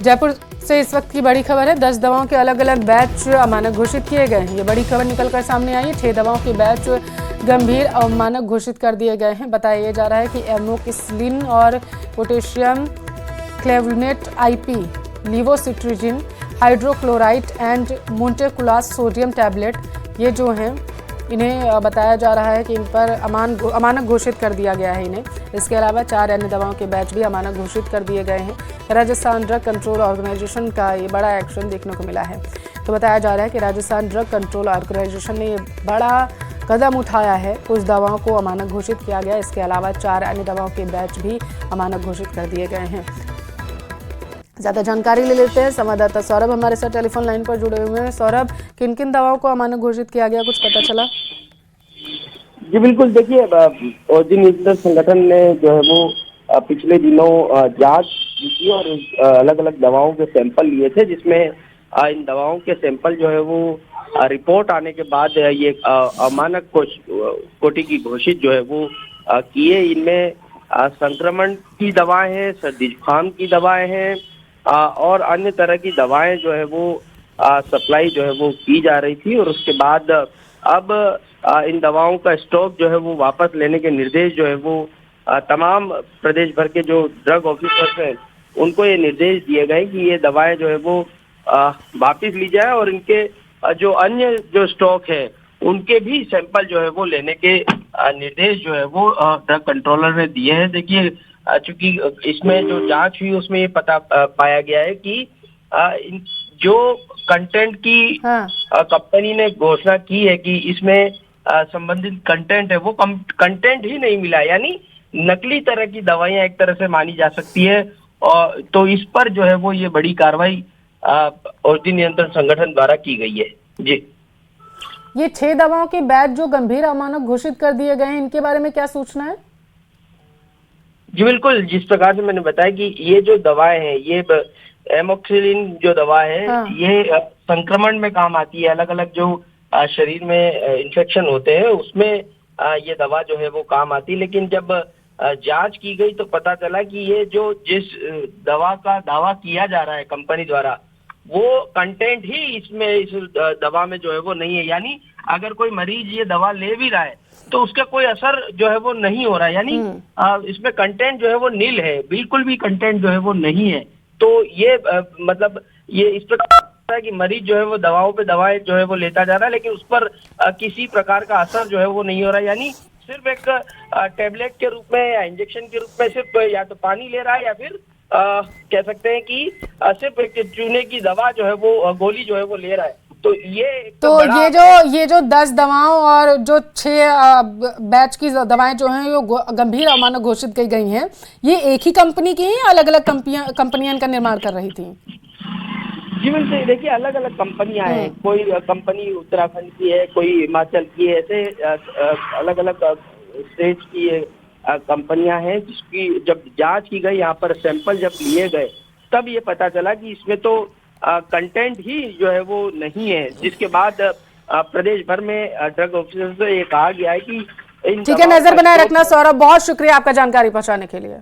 जयपुर से इस वक्त की बड़ी खबर है। 10 दवाओं के अलग अलग बैच अमानक घोषित किए गए हैं। ये बड़ी खबर निकलकर सामने आई है। 6 दवाओं के बैच गंभीर अवमानक घोषित कर दिए गए हैं। बताया जा रहा है कि एमोक्सिसिलिन और potassium clavulanate IP, levocetirizine, hydrochloride and montelukast sodium tablet, ये जो हैं इन्हें बताया जा रहा है कि इन पर अमानक घोषित कर दिया गया है इन्हें। इसके अलावा 4 अन्य दवाओं के बैच भी अमानक घोषित कर दिए गए हैं। राजस्थान ड्रग कंट्रोल ऑर्गेनाइजेशन का ये बड़ा एक्शन देखने को मिला है। तो बताया जा रहा है कि राजस्थान ड्रग कंट्रोल ऑर्गेनाइजेशन ने ये बड़ा कदम उठाया है। कुछ दवाओं को अमानक घोषित किया गया। इसके अलावा 4 अन्य दवाओं के बैच भी अमानक घोषित कर दिए गए हैं। ज्यादा जानकारी ले लेते हैं। संवाददाता सौरभ हमारे साथ टेलीफोन लाइन पर जुड़े हुए हैं। सौरभ, किन किन दवाओं को अमानक घोषित किया गया, कुछ पता चला? जी बिल्कुल, देखिए ऑर्गेनाइजेशन संगठन ने जो है वो पिछले दिनों जांच की थी और अलग अलग दवाओं के सैंपल लिए थे, जिसमें इन दवाओं के सैंपल जो है वो रिपोर्ट आने के बाद ये अमानक कोटि की घोषित जो है वो किए। इनमें संक्रमण की दवाएं हैं, सर्दी जुकाम की दवाएं हैं और अन्य तरह की दवाएं जो है वो सप्लाई जो है वो की जा रही थी। और उसके बाद अब इन दवाओं का स्टॉक जो है वो वापस लेने के निर्देश जो है वो तमाम प्रदेश भर के जो ड्रग ऑफिसर्स हैं उनको ये निर्देश दिए गए कि ये दवाएं जो है वो वापस ली जाए और इनके जो अन्य जो स्टॉक है उनके भी सैंपल जो है वो लेने के निर्देश जो है वो ड्रग कंट्रोलर ने दिए हैं। देखिए, चूंकि इसमें जो जांच हुई उसमें ये पता पाया गया है कि जो कंटेंट की कंपनी ने घोषणा की है कि इसमें संबंधित कंटेंट है वो कंटेंट ही नहीं मिला, यानी नकली तरह की दवाइयां एक तरह से मानी जा सकती है। और तो इस पर जो है वो ये बड़ी कार्रवाई औषधि नियंत्रण संगठन द्वारा की गई है। जी, ये 6 दवाओं के बैच जो गंभीर अमानक घोषित कर दिए गए हैं, इनके बारे में क्या सूचना है? जी बिल्कुल, जिस प्रकार से मैंने बताया कि ये जो दवाएं हैं, ये एमोक्सिसिलिन जो दवा है ये संक्रमण में काम आती है। अलग अलग जो शरीर में इन्फेक्शन होते हैं उसमें ये दवा जो है वो काम आती है। लेकिन जब जांच की गई तो पता चला कि ये जो जिस दवा का दावा किया जा रहा है कंपनी द्वारा, वो कंटेंट ही इसमें इस दवा में जो है वो नहीं है। यानी अगर कोई मरीज ये दवा ले भी रहा है तो उसका कोई असर जो है वो नहीं हो रहा है, यानी इसमें कंटेंट जो है वो नील है, बिल्कुल भी कंटेंट जो है वो नहीं है। तो ये मतलब ये इस प्रकार है कि मरीज जो है वो दवाओं पे दवाएं जो है वो लेता जा रहा है, लेकिन उस पर किसी प्रकार का असर जो है वो नहीं हो रहा है। यानी सिर्फ एक टेबलेट के रूप में या इंजेक्शन के रूप में सिर्फ या तो पानी ले रहा है या फिर कह सकते हैं कि सिर्फ एक चूने की दवा जो है वो गोली जो है वो ले रहा है। तो ये जो 10 दवाओं और जो 6 बैच की दवाएं जो हैं ये गंभीर अमानक घोषित की गई हैं, ये एक ही कंपनी की हैं या अलग अलग कंपनियां इनका निर्माण कर रही थी? जी बिल्कुल, देखिए अलग अलग कंपनियां हैं। कोई कंपनी उत्तराखंड की है, कोई हिमाचल की है, ऐसे अलग अलग स्टेट की कंपनियां हैं जिसकी जब जांच की गई, यहाँ पर सैंपल जब लिए गए तब ये पता चला कि इसमें तो कंटेंट ही जो है वो नहीं है। जिसके बाद प्रदेश भर में ड्रग ऑफिसर से ये कहा गया है कि ठीक है, नजर बनाए रखना। सौरभ, बहुत शुक्रिया आपका जानकारी पहुंचाने के लिए।